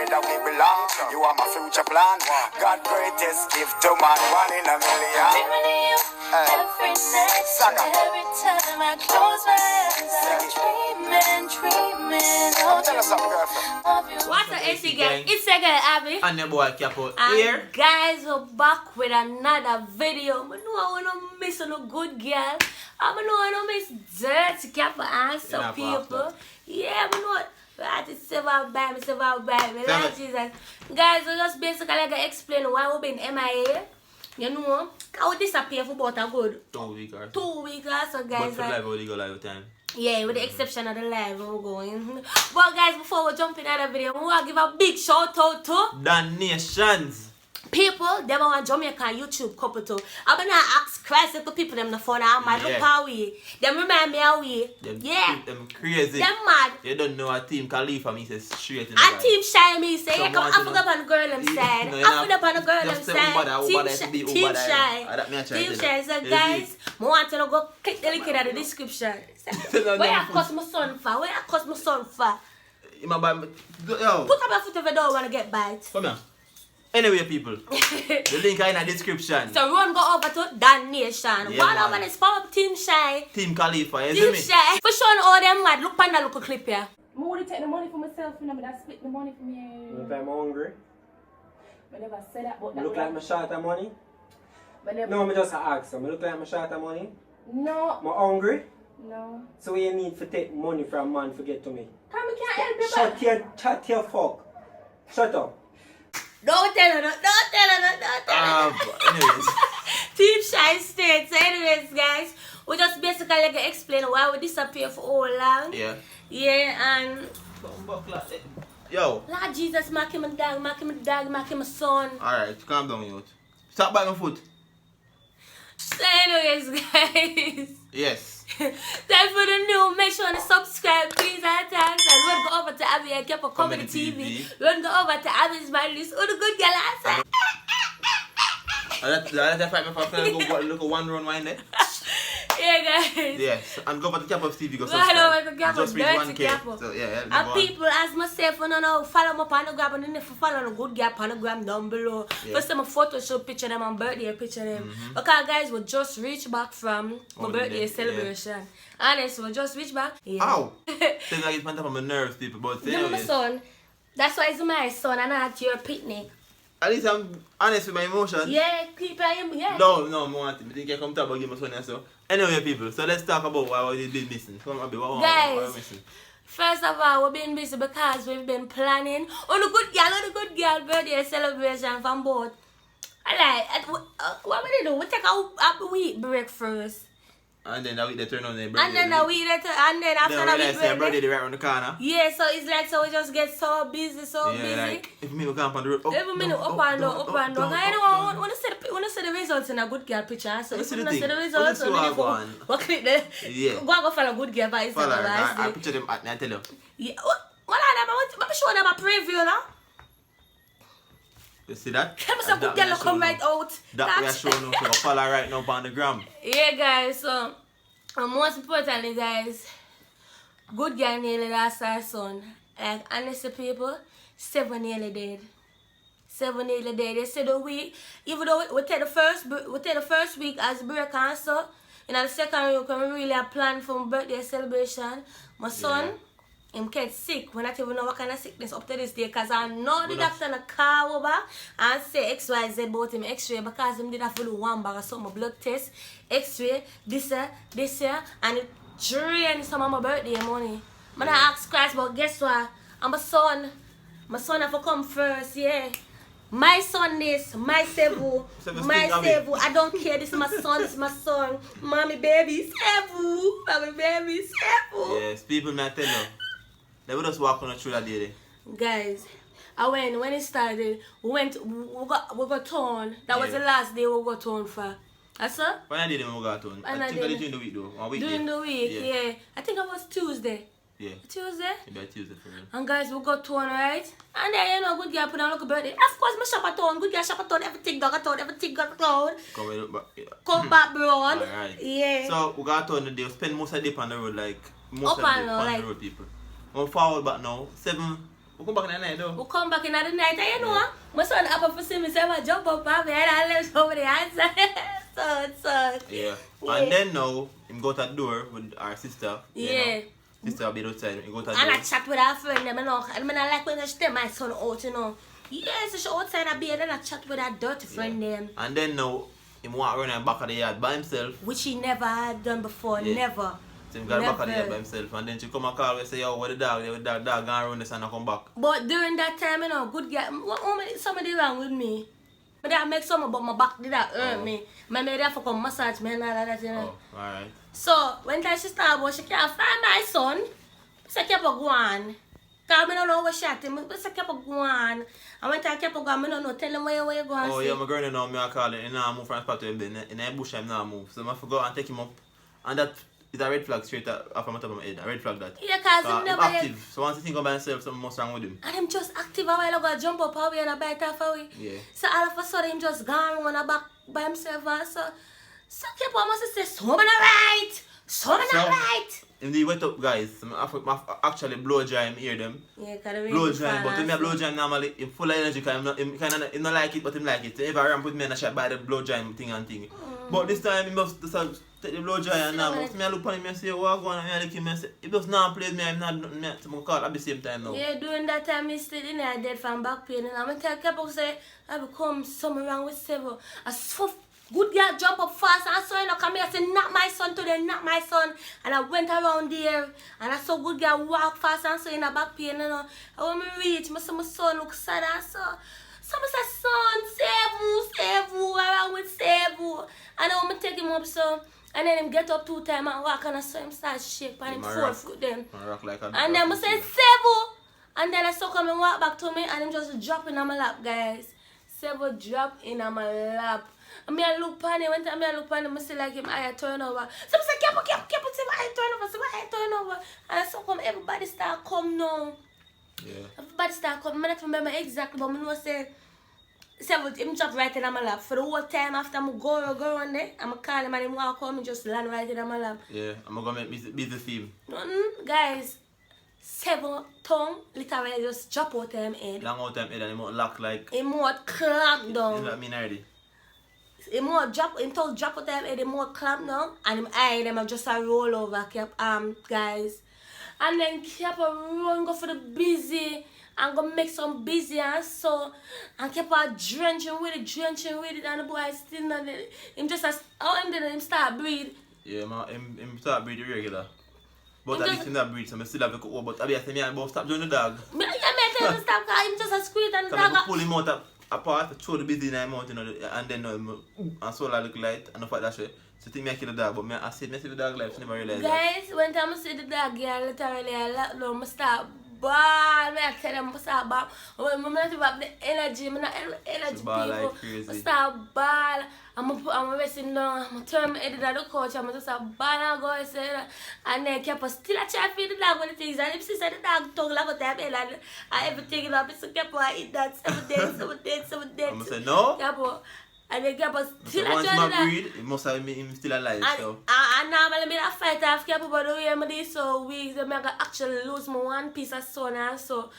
together we belong. You are my future plan. God greatest gift to man, 1 in a million. Every night, every time I close my eyes, I'm dreaming of you. What's up, AC gang? It's your girl Abbi. And your boy Capo And here. guys, we're back with another video. I know I wanna miss no good girl. I know I wanna miss dirty Capo and some people. Yeah, I know that is several by me. Like Jesus. Guys, we just basically gonna explain why we've been MIA. You know, I would disappear for about a good 2 weeks. 2 weeks. So guys, But for live, we go live time. yeah, with the exception of the live we're going. But guys, before we jump in the video, we want to give a big shout out to The Nations. people, them on Jamaica YouTube couple too. I'm gonna ask Christ to people them the phone. I'm mad. Look how we. Them remind me how we. Yeah. Them crazy. Them mad. You don't know a team Khalifa me say straight in the And guy. Team Shy me say, Some yeah, come want to Africa on the girl them side. No, Africa on the girl them just say side. Team Shy. That me a try Team tell Shy. you. So You guys, see? I want to go click the link in the description. Where I cost my son for? Where I cost my son for? You might buy yo. Put up your foot if you don't want to get bite. Come here. Anyway, people, the link is in the description. So run go over to The Nation. Yeah, One man. over this power Team Shy. Team Khalifa, you Team see me? Shy. For sure all them mad. Look on that little clip here. I want to take the money for myself, you know, but I split the money from you. If I'm hungry, I never said that, but I look like I'm short of money. But never. No, I just ask them. I look like I'm short of money. No, I'm hungry. no. So you need to take money from a man to get to me. Come, we can't help you, but Shut your fuck. Shut up. Don't tell her. Don't tell her. Anyways, Team Shy State. So anyways, guys, we just basically like explain why we disappear for all long. yeah. Yeah, and Yo. Lord Jesus, make him a dog, make him a dog, make him a son. Alright, calm down, youth. Stop by my foot. So anyways, guys. Yes. Time for the new, make sure to subscribe, please, and thanks. And we'll go over to Abbi and Kepa Comedy TV. We'll go over to Abbi's my list. Oh, the good girl answer. That's right, my friend. Go look at one run wine there. Yeah, guys. Yes, and go over to Capo TV. Go Go subscribe. ahead over to Capo, Just reach dirty 1K. Capo. So yeah, And people, as myself, you know, follow me on the gram, and then if you follow the good girl on the gram down below. Yeah. First time I Photoshop picture them and birthday picture them. Because guys, we just reached back from my birthday celebration. Honestly, we just reached back. Yeah. Ow! Things like it's on top of my nerves, people. But You know my anyways, son. That's why it's my son and not your picnic. at least I'm honest with my emotions. Yeah, keep him. Yeah. No, I want it. I think I come talk about give my son and so. Anyway, people, so let's talk about why we've been missing. Come on, Abbi, what Guys, we missing? first of all, we've been busy because we've been planning on the good girl birthday celebration from both. What we do? We take a week break first. And then that week they turn on their And birthday. then the week later, and then after then the we week realize their birthday break. they right around the corner. Yeah, so it's like, so we just get so busy, Yeah, like, if me go up on the road. Every minute up and down. I don't want to see the results in a good girl picture. So if see you the don't see thing. the Let's results, see so what then I want. what click there? Yeah. Go follow good girl by Follow her. I Instagram. picture them at I tell you. Yeah. What are them? Show them a preview now. You see that? Tell me some good girl come right out. That we are showing up to follow right now on the gram. Yeah, guys. So, most importantly, guys, good girl nearly lost her son. Like, honestly, people, 7 nearly dead. 7 nearly dead. They said the week, even though we take the first week as break and so, in the second week, we really have planned for my birthday celebration. My son, him get sick. We not even know what kind of sickness up to this day, because I know the doctor in the car over and say XYZ about him x-ray, because him did have to do one bag of some blood test, x-ray, this year, and it drained some of my birthday money. I ask Christ, but guess what? I'm a son. My son have to come first, yeah. My son this, my Sevu, my Sevu. I don't care, this is my son. Mommy baby, Sevu. Mommy baby, Sevu. Yes, people may tell you. They would just walk on through that day. Guys, when it started, we got torn. That was the last day we got torn for. That's it? When did we got on? I think I did during the week though. During the week, yeah. I think it was Tuesday. Yeah. Tuesday? Maybe Tuesday for real. And guys, we got torn, right? And then, you know, good girl put on like a birthday. Of course, my shop at town. Good girl shop at town. Everything got town. Everything got town. Come back, bro. Alright. Yeah. So, we got on the day. We spend most of the day on the road, like, most Up of the day and on like- the road, people. We're forward back now. 7, We come back in the night though. We come back in the night, and you know, my son up for see me, say, I jump up, Abbi, and I left over the answer. son. Yeah. And then now, him go to the door with our sister. Yeah. You know. Sister will be outside. He go to the And door. I chat with her friend, them, you know, and I like when I stay my son out, you know. Yes, she outside a bed, and I chat with her dirty friend, them. And then now, him walk around the back of the yard by himself. Which he never had done before, never. So him got back of the yard by himself. And then she come and call and say, yo, where the dog? The dog gone around this and I come back. But during that time, you know, good guy, somebody wrong with me. But I make something but my back did that hurt me. My made have to come massage me and all of that, you know. Oh, alright. So, when she started about, she can't find my son. So, I kept going. Because I don't know where she at him. But I kept going. And when I kept going, I don't know, tell him where you going. Oh, yeah, my girl now, me I call him. He now move from the spot to him. In the bush, him now move. So I forgot and take him up. And that is a red flag straight off of my top of my head. A red flag that. Yeah, because he never active. So once he think about himself, something must wrong with him. And him just active a while ago, jump up away and I bite off away. Yeah. So all of a sudden, him just gone on back by himself. And so kept on must say, something right. Something right. In the wet up guys, I actually blow dry him hear them. Yeah, because Blow dry, but when I blow dry normally, him full of energy because he not like it, but him like it. So if I ramp with me and I shot by the blow dry thing and thing. But this time, he must just take the blow dry and now, me I look at him and say, what going on? I look at him and say, he just now plays me, I'm not nothing, so I call at the same time now. Yeah, during that time, I stayed in there dead from back pain. And I kept on saying, I become something wrong with Sevo. I so good girl jump up fast and I saw him come here and say, not my son today, not my son. And I went around there and I saw good girl walk fast and I saw in a back pain, you know. And when I reach, I saw my son look sad and I saw. Someone said, son, Sevu, around with Sevu. And I take him up so. And then him get up 2 times and walk and I saw him start shake and him 4 foot then. And then I say, Sevu. And then I saw him and walk back to me and him just drop in on my lap, guys. Sevu drop in on my lap. And I look at him, when I look at him, I see like him eye turn over. So I say, keep, see my eye turn over, see my eye turn over. And I saw come, everybody start come now. Yeah. Everybody start come. I don't remember exactly, but I know say, Sevu, him drop right in on my lap. For the whole time after I go on there, I'm call him and him walk home and just land right in on my lap. Yeah, I'm going to make busy theme. Guys, Sevu tongue literally just drop out of him head. Long out time head and him out lock like... Him mouth clamp down. You know what I mean already? Him mouth drop, him tongue drop out of him head, him mouth clamp down. And him eye them just a roll over, kept guys. And then kept a run, go for the busy. And go make some busy and so. And kept on drenching with it. And the boy still not there. Him just as, how him did him start breathe. Yeah, man, him start breathing regular. But at least him not breathe, so I still have to cook. But Abbi, I say, me and stop doing the dog. Yeah, I tell him stop because him just a squeeze and the So I dog. pull him out apart, throw the busy in him out, you know, and then and so I look light, and I that shit. So think me I kill the dog, but I see the dog life, so never realize that. Guys, when time I see the dog, yeah, literally, I lock down, I start ball. I tell them, I start ball. When I not have the energy, I'm not energy ball people. like crazy. I start ball. I'm resting down, I'm turn my head to the couch, I'm just a ball and go and say that. And then kept still a try to feed the dog with the things. And if she said the dog tongue like a tap and everything, you know, so kept on eat that 7 days. I'm going to say no. And then kept still So a once try my to breed, it must have him still alive, so. and normally me that fight off kept but the way I do so weak, so I actually lose my one piece of son and so.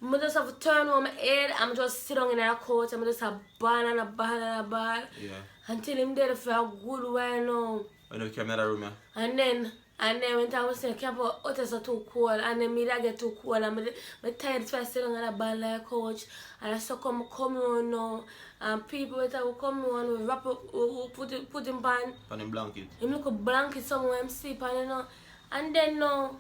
I just have to turn on my head, I'm just sit down in the couch, I'm just a ball and a ball and a ball. Yeah. Until him dead for a good while now. I know you came in that room, yeah. And then when I was saying, keep out, it's too cold, and then me that get too cold, and I tired to sit down on the ball like a couch, and I saw come on now, and people will come on, we wrap up, we put him on him blanket. him look a blanket somewhere, him sleep, and you know, and then now,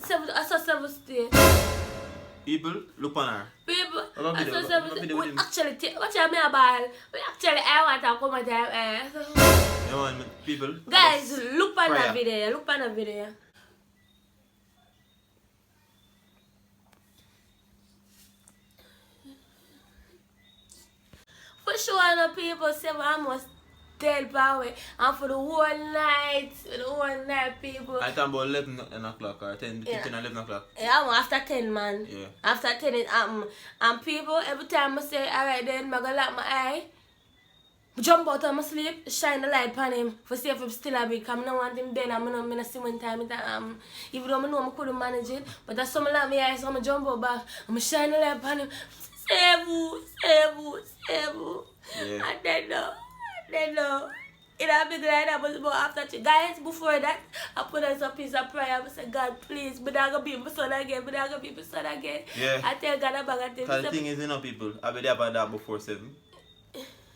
I saw Sevu stay. People, look on her. People, What I video? saw What Sevu video with him? actually, watch out me a ball, we actually, I want to come at them, You want people? Guys, look on Prayer. that video, look on that video. For sure, no people say I must dead power, and for the whole night, people. I thought about 11 o'clock or 10, 11 o'clock. Yeah, I'm after 10, man. Yeah. After 10 it happen. And people, every time I say, alright then, I'm gonna lock my eye. Jump out of my sleep, shine the light on him for see if I'm still a bit. Because I don't want him dead and I don't see one time. Even though I know I couldn't manage it. But that's something like me, so I'm jump out back. I'm shine the light on him. Save. Yeah. And then no. It had been like that, but after two guys, before that, I put on some piece of prayer. I said, God, please, but I'm going to be my son again. Yeah. I tell God about it. Because the thing is, people, I'll be there about that before 7.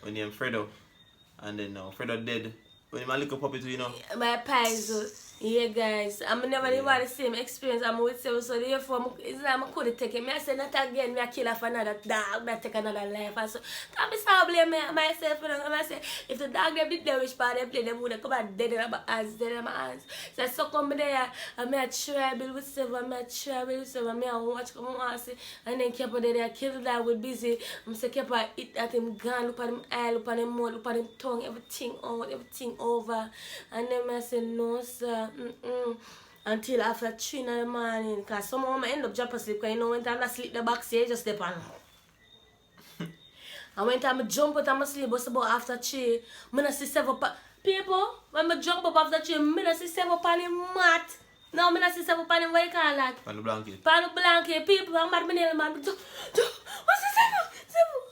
When named Fredo. And then Fredo dead. When my little puppy too, My pies, yeah guys. I'm never had the same experience I'm with Seven, so therefore it's like I couldn't take it. I said not again, I kill off another dog, I take another life. And so I start blame myself and I say if the dog them did the wish part they play, they would have come and dead in my hands, So I suck on me there and I try build with Seven, I watch come on see and then keep on there, kill the dog with busy. I'm say keep on eat at him gun, look at him eye, look at him mouth, look at him tongue, everything out, everything over. And then I said no sir. Until after 3 in the morning, because someone I end up jumping asleep, because when I'm asleep the back stage, just step on. And when I jump out of my sleep, but about after 3, I see 7 people, when I jump up after 3, I see 7 on the mat. No, I see 7 on the what you call that? On the blanket. On the blanket, people, I'm mad, man, what's the 7?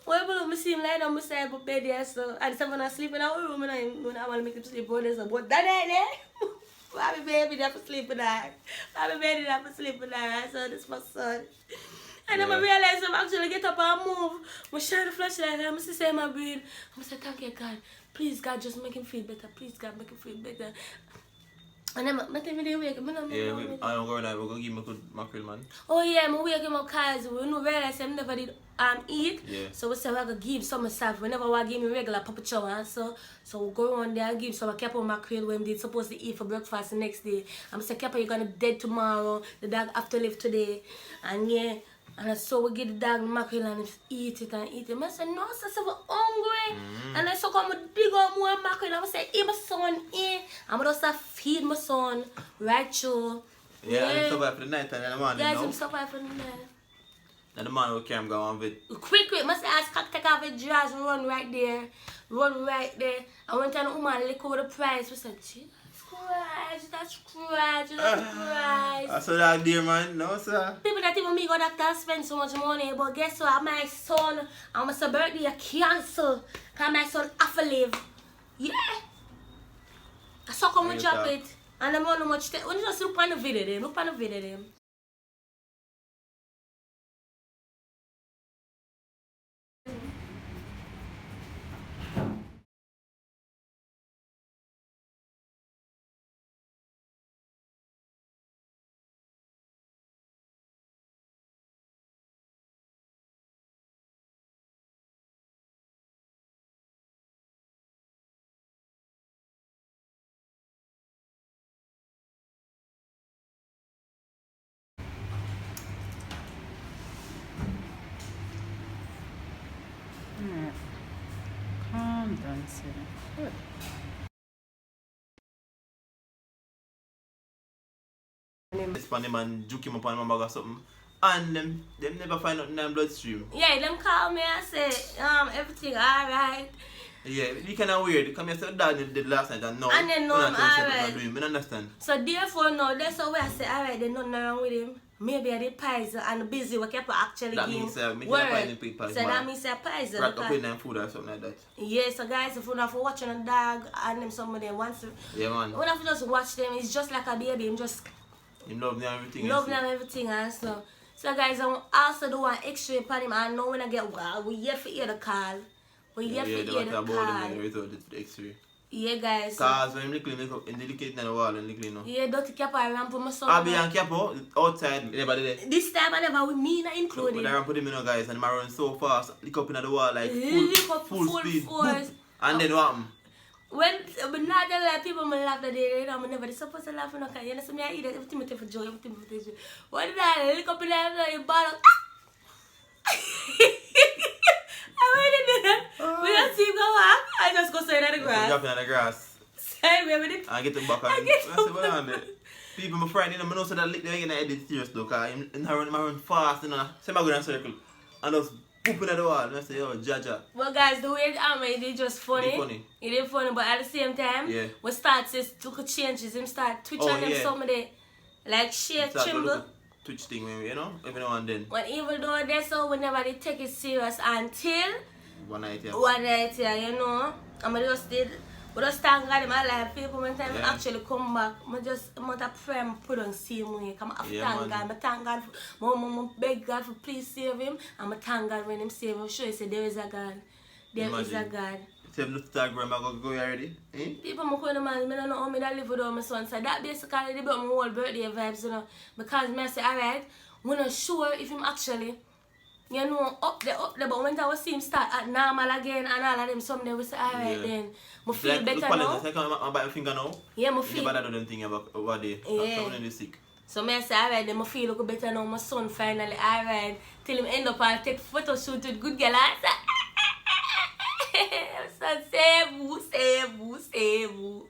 Well, I see him lying on my side of bed there, so I just want to sleep in our room, and I want to make him sleep, but there's a boat that there. Abbi baby never sleep with that. Abbi baby never sleep with that. So this my son. And then I realize I'm actually get up and move. I shine the flashlight and I'm say my brain. I'm say thank you God. Please God just make him feel better. Please God make him feel better. And then I tell me they wake up. I don't go now, we're going to give him a good mackerel, man. Oh yeah, I wake him up because we don't realize I never did eat. Yeah. So we say we're going to give some stuff. We never want to give me regular puppy chow. So we go around there and give some keep on mackerel when they're supposed to eat for breakfast the next day. I'm saying, Kepa, you're going to dead tomorrow. The dog have to live today. And yeah. And so we give the dog mackerel and eat it. I said, no, so we're hungry. And I so come dig out more mackerel. I say, eat my son, eat. I'm just feed my son right through. Yeah, and survive for the night and in the morning. Guys, I'm survive for the night. And the man will carry him go on with. Quick, must ask Cock take off his dress, run right there. I went and the woman lick over the price. We said, Jesus Christ. I saw that dear man, no sir. People that even me go doctor spend so much money, but guess what? My son, I'm a birthday cancel. Because my son have to live. Yeah. So come we drop it. And the money much when you just look on the video them. Calm down, Sarah. Good. This funny man juke him up on my bag or something. And them never find out in their bloodstream. Yeah, them call me and say, everything alright. Yeah, you kind of weird. Come here, say dad did last night and now. And then no, I'm alright. I understand. So therefore now, that's how I say, alright, there's nothing wrong with him. Maybe I did poison and busy, we kept actually that give means him make word. People, so that means I poison. Right up in them food or something like that. Yeah, so guys, if you're not for watching a dog and them somebody wants to, yeah man. we have to just watch them. It's just like a baby. Him just love them everything. Love them everything and so. So guys, I also do an X-ray upon him. I know when I get well, we here for hear the call. We here for hear the call. The X-ray. Yeah, guys. Because when I'm clean, in the liquid in the wall and clean. Yeah, don't keep a ramp for my son. Abbi and Kepa outside, never did it. This time I never with me not included. But I put him in, guys, and I run so fast, lick up in the wall like full speed. Force. And then what happened? When not the like people me laugh that day, you know, I never supposed to laugh no kind. You know, so me I eat everything for joy, everything for joy. What did I lick up in the bottle? I went in there. We don't see go up. I just go sit in the grass. Drop in the grass. Side me with it. And get the back on. I say, what on there? People, my friend, you know, I know so that lick the way in the edit serious though, because I run fast, you know. So I go in a circle. And just pooping at the wall. I say, yo, Jaja. Well, guys, the way it did just funny. Be funny. It did funny, but at the same time, Yeah. we start to look at changes. Him start twitch Oh, on them yeah. some of the like shake, Start to tremble. look at Twitch thing, you know, every now and then. But even though that's so, we never did take it serious until One night, yeah. one night here, you know. And I just did, we just thank God in my life. People, when time Yeah. actually come back, I just, I'm not a pray and put on same way. I have to Yeah, thank man. God. I thank God, I beg God for please save him. And I thank God when him save him. Sure, he said there is a God. There is a Imagine. God. Tell him to Instagram, I go already. Eh? People I couldn't man, I don't know how me that live without my son. So that basically they brought my whole birthday vibes, you know. Because me say, alright, we're not sure if him actually, you know, up there, but when I was see him start at normal again and all of them, someday we say, alright Yeah. then, I It's feel like, better look on now. it, it's like I'm by my finger now. Yeah, I You feel. never do them thing about what day. Yeah. Someone is sick. So me say, alright then, I feel look better now. My son finally, alright, till him end up and take photo shoot with good girl. I say, so say boo, say boo, say boo.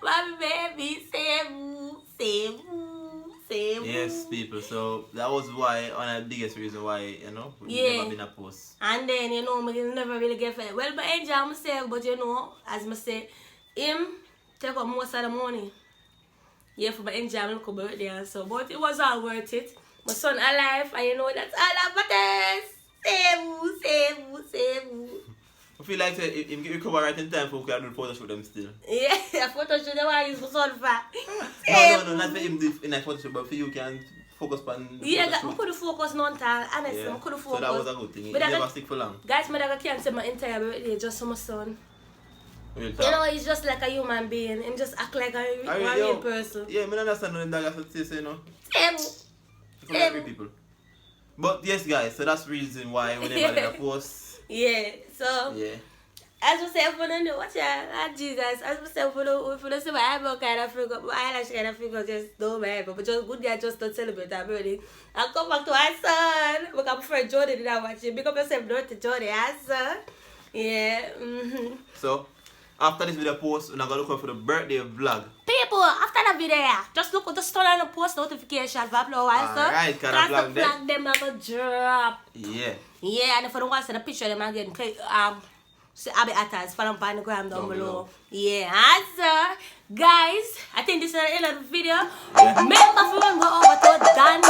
My baby, say boo, say boo, say boo. Yes, people. So that was why, one of the biggest reason why, you know, we Yeah. never been a post. And then, you know, me never really get fed. Well, but enjoy myself, but you know, as I say, him take up most of the money. Yeah, for my enjoy my little birthday and so. But it was all worth it. My son alive, and you know, that's all that matters. Say boo, say boo, say boo. I feel like if you get recover right in time for we can do the photo shoot them still. Yeah, the photo shoot, they want to use my son for. No, not for him do in a photo shoot, but for you can focus on the Yeah, photo I shoot. could focus on time. Honestly, Yeah. I could So focus. that was a good thing. It But I never got- stick for long. Guys, I can't my entire birthday just for my son. Real You talk. know, he's just like a human being. He just act like a I real yo, person. Yeah, I understand when dog have to say, you know. Same. From every people. But yes, guys, so that's the reason why we never did a post. Yeah, so Yeah. as we say, for the watch out, Jesus. As we say, for the see my eyebrow kind of figure, my eyelash kind of figure, just don't my eyebrow, but just good day, just don't celebrate our birthday. I'll come back to our son. Because my friend Jody did not watch it. Pick up yourself, dirty Jody, our son. Yeah. So after this video post, we're gonna look out for the birthday vlog. People, after the video, just look, just turn on the post notification for upload, our son. Alright, can I Cause vlog the them? flag them are gonna drop. Yeah. Yeah, and if you don't want to see the picture, them again, see Abbi Atters, follow me on the gram down below. Yeah, answer. Guys, I think this is the end of the video. Remember to go over to Dan